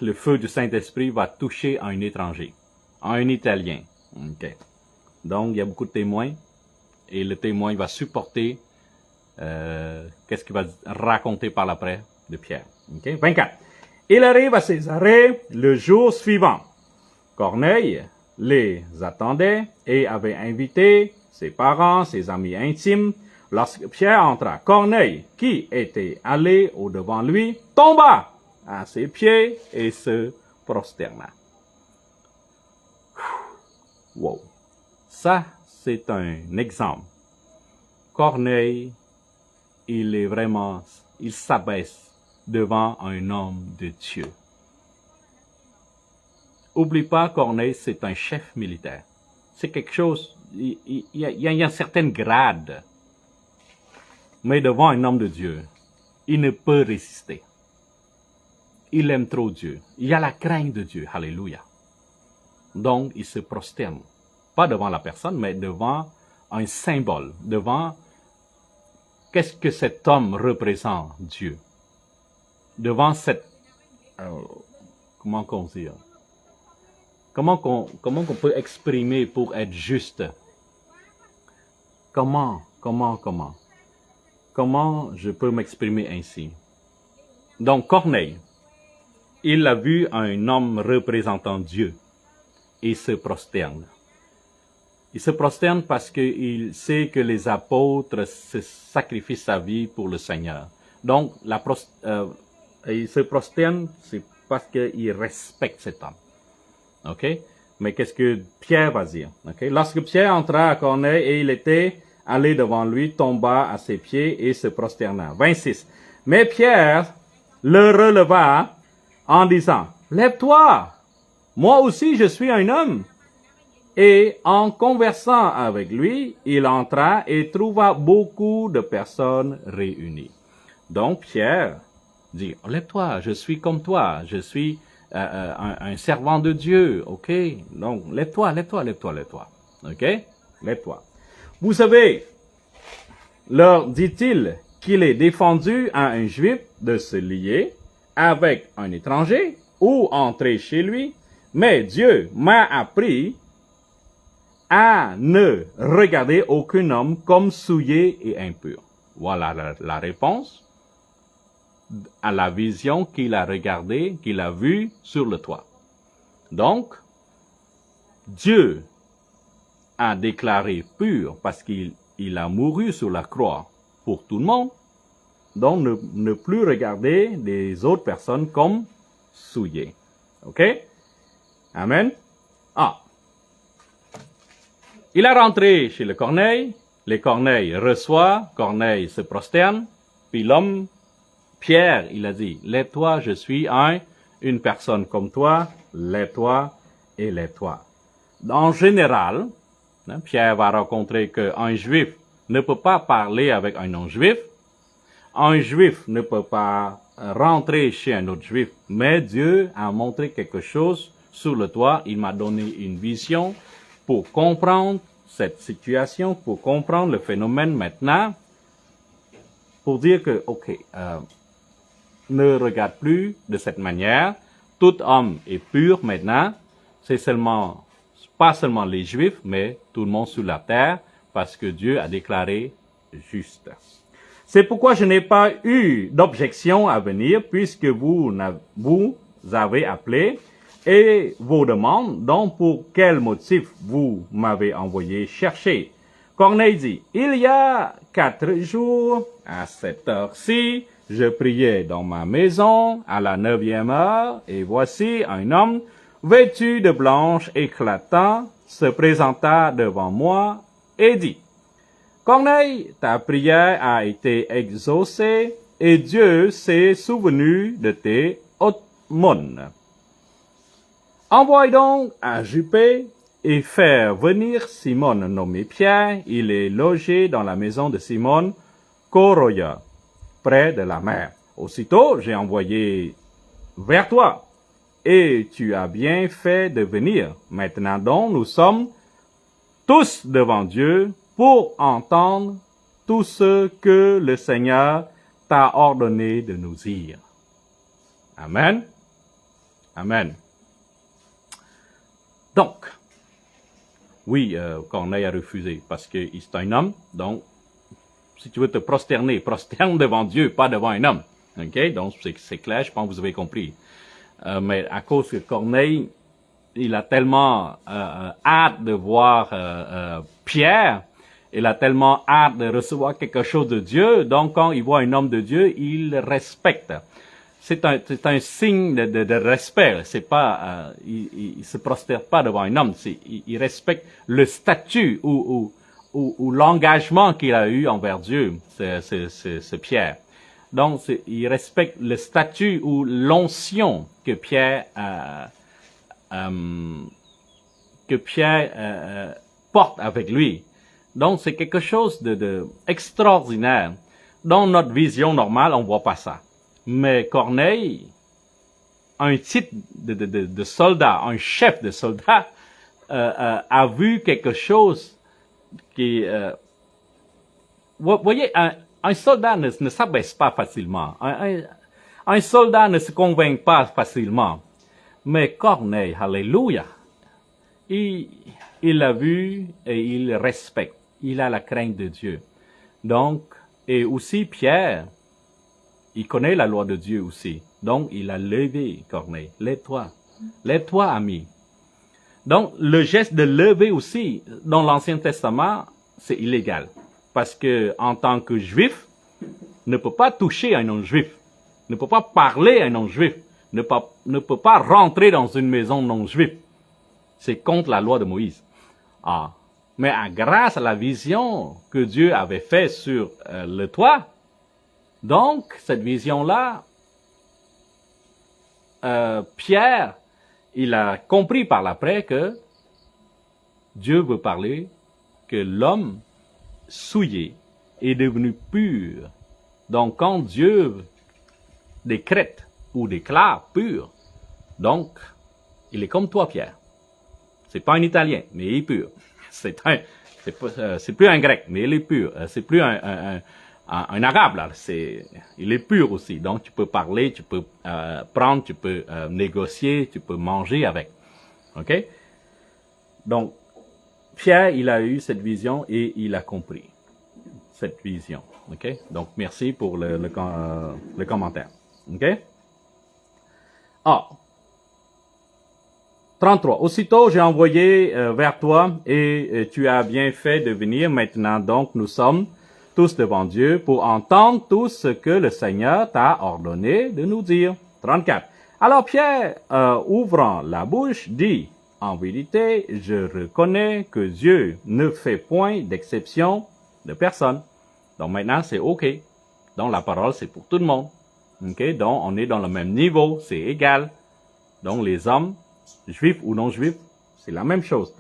Le feu du Saint-Esprit va toucher un étranger, un Italien. Okay. Donc, il y a beaucoup de témoins et le témoin va supporter qu'est-ce qu'il va raconter par l'après de Pierre. Okay. 24. Il arrive à Césarée le jour suivant. Corneille les attendait et avait invité ses parents, ses amis intimes. Lorsque Pierre entra, Corneille, qui était allé au-devant lui, tomba à ses pieds et se prosterna. Wow. Ça, c'est un exemple. Corneille, il s'abaisse devant un homme de Dieu. Oublie pas, Corneille, c'est un chef militaire. C'est quelque chose, il y a un certain grade. Mais devant un homme de Dieu, il ne peut résister. Il aime trop Dieu. Il y a la crainte de Dieu. Alléluia. Donc, il se prosterne. Pas devant la personne, mais devant un symbole. Devant qu'est-ce que cet homme représente, Dieu. Devant cette... comment qu'on dit? Comment qu'on peut exprimer pour être juste? Comment je peux m'exprimer ainsi? Donc, Corneille, il a vu un homme représentant Dieu. Il se prosterne. Il se prosterne parce qu'il sait que les apôtres se sacrifient sa vie pour le Seigneur. Donc, il se prosterne, c'est parce qu'il respecte cet homme. OK? Mais qu'est-ce que Pierre va dire? OK? Lorsque Pierre entra à Corneille et il était allé devant lui, tomba à ses pieds et se prosterna. 26. Mais Pierre le releva en disant, « Lève-toi! Moi aussi je suis un homme. » Et en conversant avec lui, il entra et trouva beaucoup de personnes réunies. Donc Pierre dit, « Lève-toi, je suis comme toi, je suis un servant de Dieu, ok? Donc lève-toi. Ok? Lève-toi. » Vous savez, leur dit-il qu'il est défendu à un juif de se lier avec un étranger ou entrer chez lui, mais Dieu m'a appris à ne regarder aucun homme comme souillé et impur. Voilà la réponse à la vision qu'il a regardée, qu'il a vue sur le toit. Donc, Dieu a déclaré pur parce qu'il a mouru sur la croix pour tout le monde. Donc, ne plus regarder les autres personnes comme souillées. OK? Amen. Il est rentré chez le Corneille. Le Corneille reçoit. Corneille se prosterne. Puis l'homme, Pierre, il a dit, « Lève-toi, je suis une personne comme toi. Lève-toi et lève-toi. » En général, Pierre va rencontrer qu'un juif ne peut pas parler avec un non-juif. Un juif ne peut pas rentrer chez un autre juif. Mais Dieu a montré quelque chose sur le toit. Il m'a donné une vision pour comprendre cette situation, pour comprendre le phénomène maintenant, pour dire que, ok, ne regarde plus de cette manière. Tout homme est pur maintenant. C'est pas seulement les Juifs, mais tout le monde sur la terre, parce que Dieu a déclaré juste. C'est pourquoi je n'ai pas eu d'objection à venir, puisque vous avez appelé, et vos demandes, donc pour quel motif vous m'avez envoyé chercher. Corneille dit, il y a 4 jours, à cette heure-ci, je priais dans ma maison à la 9e heure, et voici un homme vêtu de blanche éclatant se présenta devant moi et dit, Corneille, ta prière a été exaucée, et Dieu s'est souvenu de tes aumônes. Envoie donc à Juppé et faire venir Simon nommé Pierre. Il est logé dans la maison de Simon Coroya, près de la mer. Aussitôt, j'ai envoyé vers toi, et tu as bien fait de venir. Maintenant donc, nous sommes tous devant Dieu pour entendre tout ce que le Seigneur t'a ordonné de nous dire. Amen. Amen. Donc, oui, Corneille a refusé parce que c'est un homme. Donc, si tu veux te prosterner, prosterne devant Dieu, pas devant un homme. Ok? Donc, c'est clair, je pense que vous avez compris. Mais à cause que Corneille, il a tellement hâte de voir Pierre, il a tellement hâte de recevoir quelque chose de Dieu. Donc, quand il voit un homme de Dieu, il le respecte. C'est un signe de respect. C'est pas, il se prosterne pas devant un homme. Il respecte le statut ou l'engagement qu'il a eu envers Dieu, c'est Pierre. Donc, il respecte le statut ou l'onction que Pierre que Pierre porte avec lui. Donc, c'est quelque chose de extraordinaire. Dans notre vision normale, on voit pas ça. Mais Corneille, un titre de soldat, un chef de soldat, a vu quelque chose qui... vous voyez, un soldat ne s'abaisse pas facilement. Un soldat ne se convainc pas facilement. Mais Corneille, alléluia, il l'a vu et il respecte. Il a la crainte de Dieu. Donc, et aussi Pierre, il connaît la loi de Dieu aussi. Donc, il a levé Corneille. Lève-toi. Lève-toi, ami. Donc, le geste de lever aussi, dans l'Ancien Testament, c'est illégal. Parce que, en tant que juif, ne peut pas toucher un non-juif. Ne peut pas parler à un non-juif. Ne peut pas rentrer dans une maison non-juive. C'est contre la loi de Moïse. Ah. Mais grâce à la vision que Dieu avait faite sur le toit, donc, cette vision-là, Pierre, il a compris par l'après que Dieu veut parler que l'homme souillé est devenu pur. Donc, quand Dieu décrète ou déclare pur, donc, il est comme toi, Pierre. C'est pas un Italien, mais il est pur. C'est plus un Grec, mais il est pur. C'est plus un Arabe, là. Il est pur aussi. Donc, tu peux parler, tu peux prendre, tu peux négocier, tu peux manger avec. OK? Donc, Pierre, il a eu cette vision et il a compris cette vision. OK? Donc, merci pour le commentaire. OK? Ah. 33. Aussitôt, j'ai envoyé vers toi et tu as bien fait de venir. Maintenant, donc, nous sommes tous devant Dieu pour entendre tout ce que le Seigneur t'a ordonné de nous dire. 34. Alors Pierre, ouvrant la bouche, dit, en vérité, je reconnais que Dieu ne fait point d'exception de personne. Donc maintenant, c'est OK. Donc la parole, c'est pour tout le monde. OK? Donc on est dans le même niveau, c'est égal. Donc les hommes, juifs ou non juifs, c'est la même chose.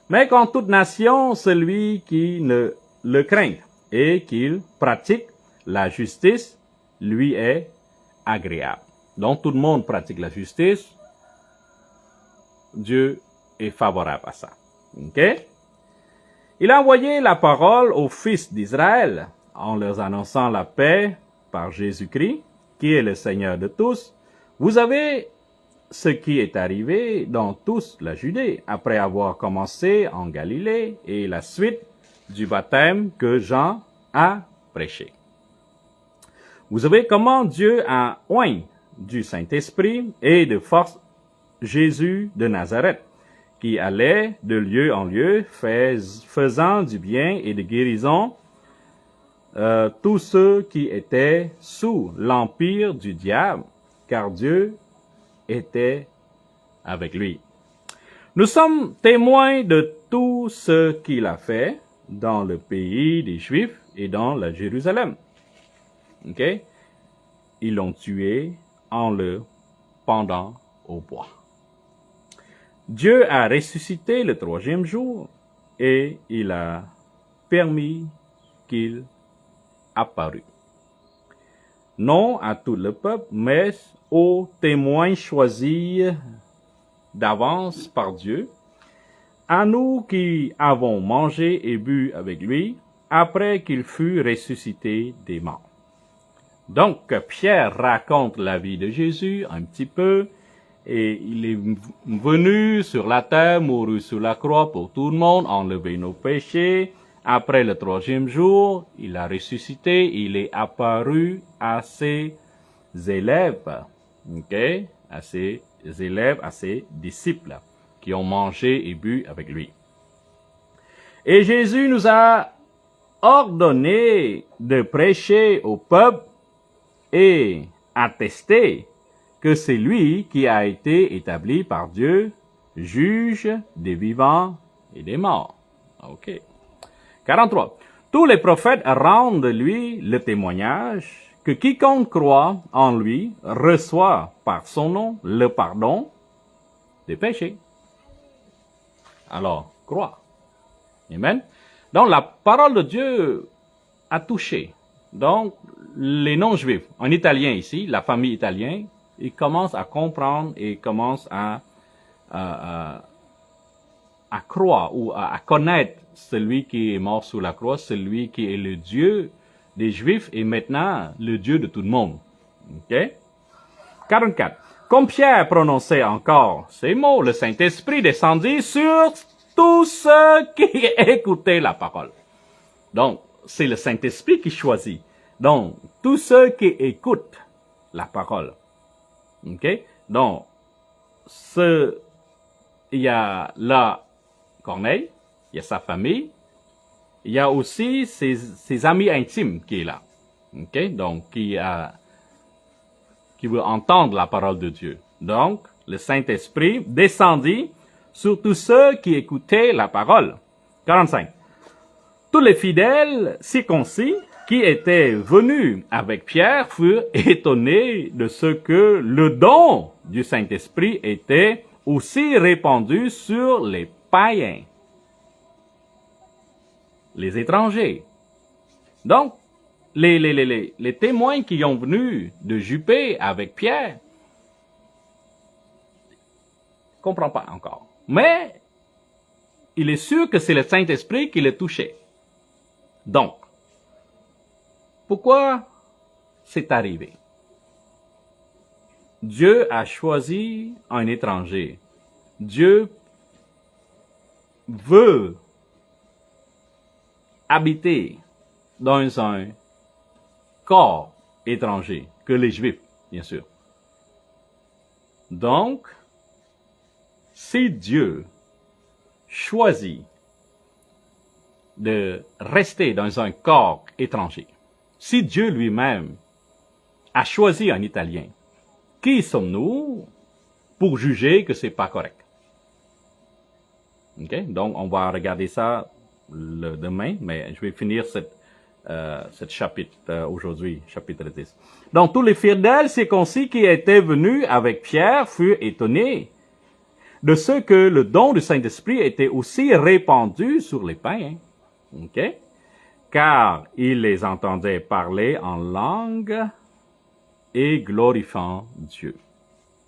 Mais qu'en toute nation, celui qui ne le craint et qu'il pratique la justice, lui est agréable. Donc tout le monde pratique la justice, Dieu est favorable à ça. OK? Il a envoyé la parole aux fils d'Israël en leur annonçant la paix par Jésus-Christ, qui est le Seigneur de tous. Vous avez ce qui est arrivé dans toute la Judée, après avoir commencé en Galilée, et la suite du baptême que Jean a prêché. Vous savez comment Dieu a oint du Saint-Esprit et de force Jésus de Nazareth, qui allait de lieu en lieu, faisant du bien et de guérison tous ceux qui étaient sous l'empire du diable, car Dieu était avec lui. Nous sommes témoins de tout ce qu'il a fait dans le pays des Juifs et dans la Jérusalem. OK? Ils l'ont tué en le pendant au bois. Dieu a ressuscité le 3e jour et il a permis qu'il apparût. Non à tout le peuple, mais aux témoins choisis d'avance par Dieu, à nous qui avons mangé et bu avec lui, après qu'il fut ressuscité des morts. Donc, Pierre raconte la vie de Jésus un petit peu, et il est venu sur la terre, mouru sur la croix pour tout le monde, enlever nos péchés. Après le 3e jour, il a ressuscité, il est apparu à ses élèves, OK? À ses élèves, à ses disciples, qui ont mangé et bu avec lui. Et Jésus nous a ordonné de prêcher au peuple et attester que c'est lui qui a été établi par Dieu, juge des vivants et des morts. OK. 43. Tous les prophètes rendent de lui le témoignage que quiconque croit en lui reçoit par son nom le pardon tes péchés. Alors, crois. Amen. Donc, la parole de Dieu a touché. Donc, les non-juifs, en italien ici, la famille italienne, ils commencent à comprendre et commencent à croire ou à connaître celui qui est mort sur la croix, celui qui est le Dieu des Juifs et maintenant le Dieu de tout le monde. Ok? 44. Comme Pierre prononçait encore ces mots, le Saint-Esprit descendit sur tous ceux qui écoutaient la parole. Donc, c'est le Saint-Esprit qui choisit. Donc, tous ceux qui écoutent la parole. Ok? Donc, il y a là Corneille, il y a sa famille, il y a aussi ses amis intimes qui est là. Ok? Donc, qui veut entendre la parole de Dieu. Donc, le Saint-Esprit descendit sur tous ceux qui écoutaient la parole. 45. Tous les fidèles circoncis qui étaient venus avec Pierre furent étonnés de ce que le don du Saint-Esprit était aussi répandu sur les païens, les étrangers. Donc, les témoins qui ont venu de Jupé avec Pierre, ne comprennent pas encore. Mais, il est sûr que c'est le Saint-Esprit qui les touchait. Donc, pourquoi c'est arrivé? Dieu a choisi un étranger. Dieu veut habiter dans un corps étranger que les Juifs, bien sûr. Donc, si Dieu choisit de rester dans un corps étranger, si Dieu lui-même a choisi un Italien, qui sommes-nous pour juger que c'est pas correct? Ok? Donc, on va regarder ça demain, mais je vais finir cette chapitre aujourd'hui, chapitre 10. Donc, tous les fidèles circoncis qui étaient venus avec Pierre furent étonnés de ce que le don du Saint-Esprit était aussi répandu sur les païens. Ok? Car ils les entendaient parler en langue et glorifiant Dieu.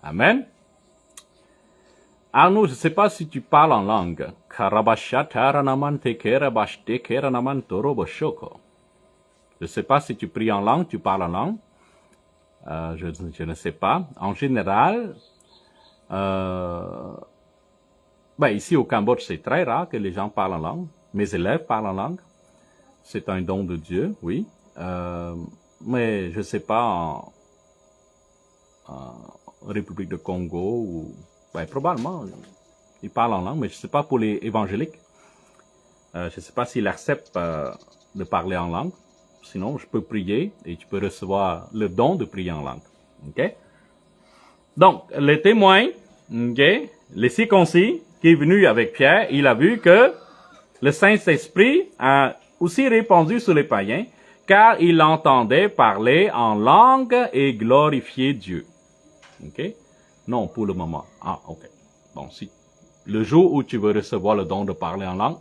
Amen. Arnaud, je ne sais pas si tu parles en langue. Je ne sais pas si tu pries en langue, tu parles en langue. Je ne sais pas. En général, ici au Cambodge, c'est très rare que les gens parlent en langue. Mes élèves parlent en langue. C'est un don de Dieu, oui. Mais je ne sais pas en République de Congo ou probablement ils parlent en langue, mais je ne sais pas pour les évangéliques. Je ne sais pas s'ils acceptent de parler en langue. Sinon, je peux prier et tu peux recevoir le don de prier en langue. Ok? Donc, les témoins, okay, les circoncis qui est venu avec Pierre, il a vu que le Saint-Esprit a aussi répandu sur les païens, car il entendait parler en langue et glorifier Dieu. Ok? Non, pour le moment. Ah, ok. Bon, si le jour où tu veux recevoir le don de parler en langue,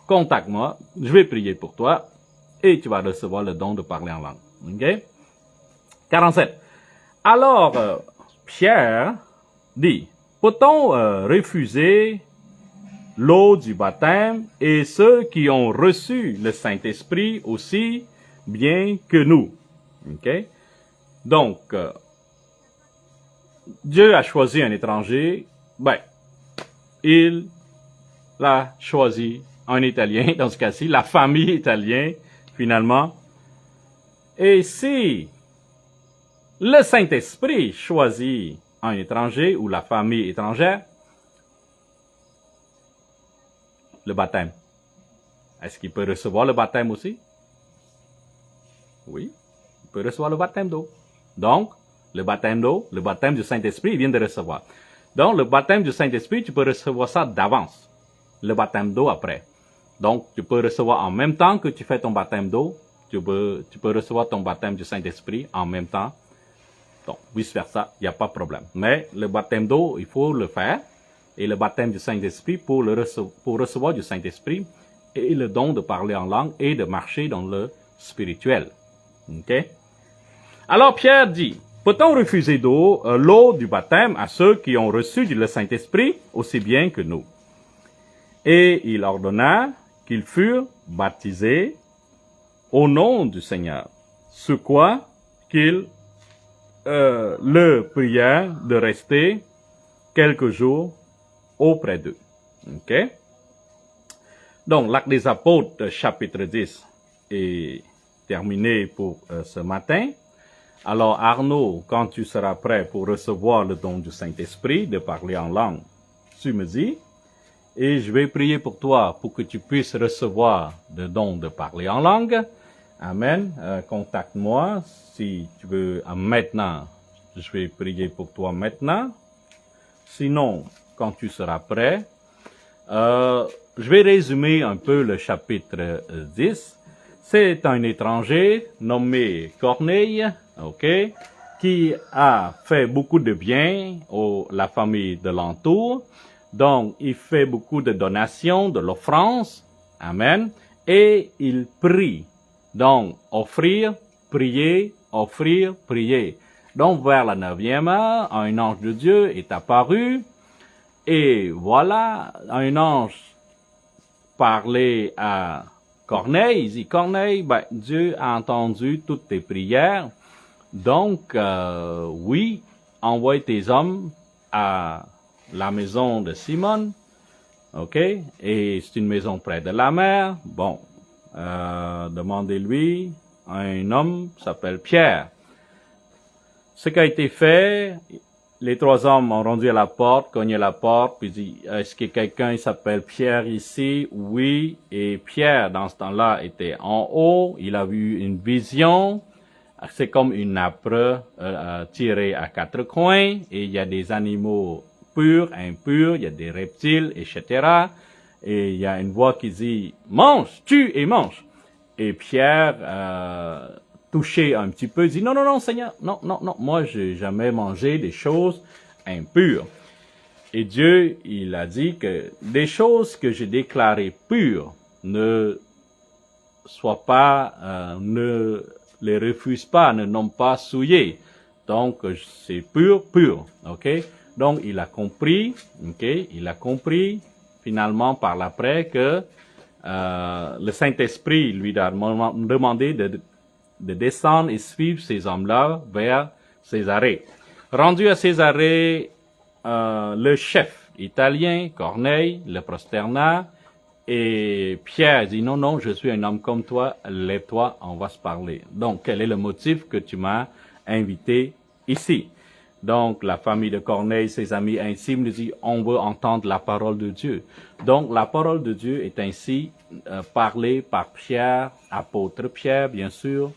contacte-moi, je vais prier pour toi, et tu vas recevoir le don de parler en langue. Ok? 47. Alors, Pierre dit, peut-on refuser l'eau du baptême et ceux qui ont reçu le Saint-Esprit aussi bien que nous? Ok? Donc, Dieu a choisi un étranger, il a choisi un Italien, dans ce cas-ci, la famille italienne, finalement. Et si le Saint-Esprit choisit un étranger ou la famille étrangère, le baptême, est-ce qu'il peut recevoir le baptême aussi? Oui, il peut recevoir le baptême d'eau. Donc, le baptême d'eau, le baptême du Saint-Esprit, il vient de recevoir. Donc, le baptême du Saint-Esprit, tu peux recevoir ça d'avance. Le baptême d'eau après. Donc, tu peux recevoir en même temps que tu fais ton baptême d'eau, tu peux recevoir ton baptême du Saint-Esprit en même temps. Donc, vice-versa, il n'y a pas de problème. Mais le baptême d'eau, il faut le faire. Et le baptême du Saint-Esprit pour recevoir du Saint-Esprit et le don de parler en langue et de marcher dans le spirituel. Ok? Alors Pierre dit, peut-on refuser l'eau du baptême à ceux qui ont reçu le Saint-Esprit aussi bien que nous? Et il ordonna qu'ils furent baptisés au nom du Seigneur, ce quoi qu'ils le prièrent de rester quelques jours auprès d'eux. Ok? Donc, l'Acte des Apôtres, chapitre 10, est terminé pour ce matin. Alors, Arnaud, quand tu seras prêt pour recevoir le don du Saint-Esprit, de parler en langue, tu me dis, et je vais prier pour toi pour que tu puisses recevoir le don de parler en langue. Amen. Contacte-moi si tu veux maintenant. Je vais prier pour toi maintenant. Sinon, quand tu seras prêt, je vais résumer un peu le chapitre 10. C'est un étranger nommé Corneille, ok, qui a fait beaucoup de bien à la famille de l'entour. Donc, il fait beaucoup de donations, de l'offrande. Amen. Et il prie. Donc, offrir, prier, offrir, prier. Donc, vers la 9e heure, un ange de Dieu est apparu. Et voilà, un ange parlait à Corneille. Il dit, Corneille, ben, Dieu a entendu toutes tes prières. Donc, oui, envoie tes hommes à la maison de Simon. OK? Et c'est une maison près de la mer. Bon, demandez-lui, un homme s'appelle Pierre. Ce qui a été fait, les 3 hommes ont rendu à la porte, cogné la porte, puis dit, est-ce que quelqu'un s'appelle Pierre ici? Oui. Et Pierre, dans ce temps-là, était en haut. Il a vu une vision. C'est comme une nappe tirée à 4 coins. Et il y a des animaux purs, impurs, il y a des reptiles, etc. Et il y a une voix qui dit, mange, tue et mange. Et Pierre, touché un petit peu, dit, non, non, non, Seigneur, non, non, non, moi, j'ai jamais mangé des choses impures. Et Dieu, il a dit que des choses que j'ai déclarées pures ne soient pas, ne les refuse pas, ne nomme pas souillées. Donc, c'est pur, pur, ok? Donc, il a compris, ok? Il a compris, finalement, par l'après, que le Saint-Esprit lui a demandé de descendre et suivre ces hommes-là vers Césarée. Rendu à Césarée, le chef italien, Corneille, le prosterna, et Pierre dit, non, non, je suis un homme comme toi, lève-toi, on va se parler. Donc, quel est le motif que tu m'as invité ici? Donc, la famille de Corneille, ses amis intimes, lui disent, on veut entendre la parole de Dieu. Donc, la parole de Dieu est ainsi parlée par Pierre, apôtre Pierre, bien sûr.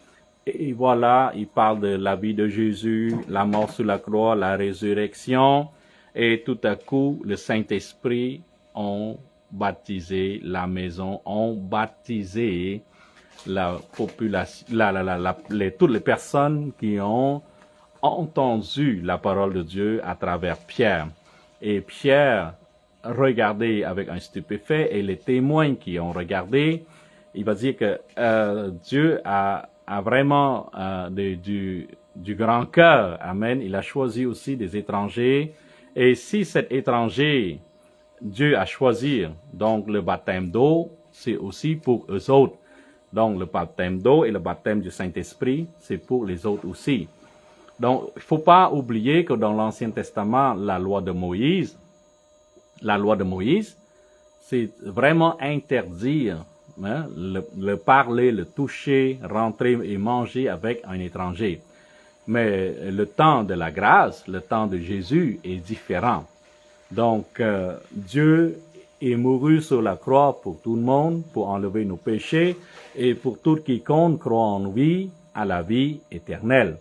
Et voilà, il parle de la vie de Jésus, la mort sur la croix, la résurrection. Et tout à coup, le Saint-Esprit ont baptisé la maison, ont baptisé la population, toutes les personnes qui ont entendu la parole de Dieu à travers Pierre. Et Pierre regardait avec un stupéfait, et les témoins qui ont regardé, il va dire que Dieu a vraiment du grand cœur. Amen. Il a choisi aussi des étrangers. Et si cet étranger, Dieu a choisi, donc le baptême d'eau, c'est aussi pour eux autres. Donc le baptême d'eau et le baptême du Saint-Esprit, c'est pour les autres aussi. Donc, il ne faut pas oublier que dans l'Ancien Testament, la loi de Moïse, c'est vraiment interdire le parler, le toucher, rentrer et manger avec un étranger. Mais le temps de la grâce, le temps de Jésus est différent. Donc, Dieu est mouru sur la croix pour tout le monde, pour enlever nos péchés, et pour tout quiconque croit en lui, à la vie éternelle.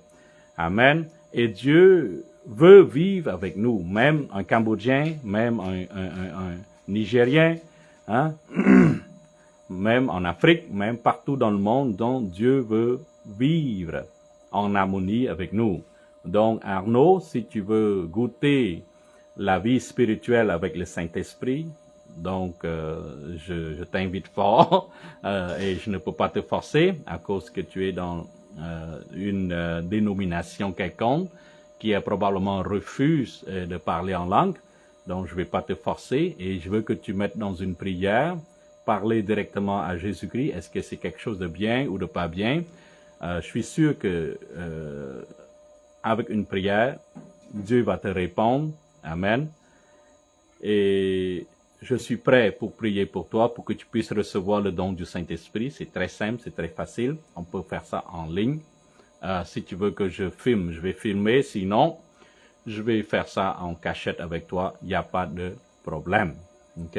Amen. Et Dieu veut vivre avec nous, même un Cambodgien, même un Nigérien, hein, même en Afrique, même partout dans le monde, dont Dieu veut vivre en harmonie avec nous. Donc Arnaud, si tu veux goûter la vie spirituelle avec le Saint-Esprit, donc je t'invite fort et je ne peux pas te forcer à cause que tu es dans une dénomination quelconque qui probablement refuse de parler en langue. Donc je ne vais pas te forcer et je veux que tu mettes dans une prière, parler directement à Jésus-Christ. Est-ce que c'est quelque chose de bien ou de pas bien? Je suis sûr que avec une prière, Dieu va te répondre. Amen. Et je suis prêt pour prier pour toi, pour que tu puisses recevoir le don du Saint-Esprit. C'est très simple, c'est très facile. On peut faire ça en ligne. Si tu veux que je filme, je vais filmer. Sinon, je vais faire ça en cachette avec toi. Il n'y a pas de problème. OK?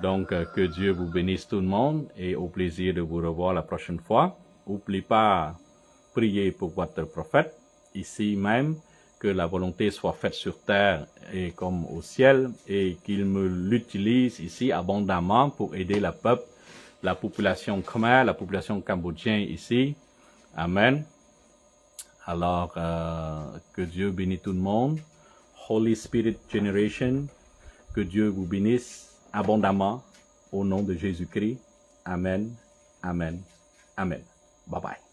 Donc, que Dieu vous bénisse tout le monde et au plaisir de vous revoir la prochaine fois. N'oubliez pas, prier pour votre prophète ici même. Que la volonté soit faite sur terre et comme au ciel, et qu'il me l'utilise ici abondamment pour aider le peuple, la population khmer, la population cambodgienne ici. Amen. Alors, que Dieu bénisse tout le monde. Holy Spirit Generation, que Dieu vous bénisse abondamment au nom de Jésus-Christ. Amen. Amen. Amen. Bye bye.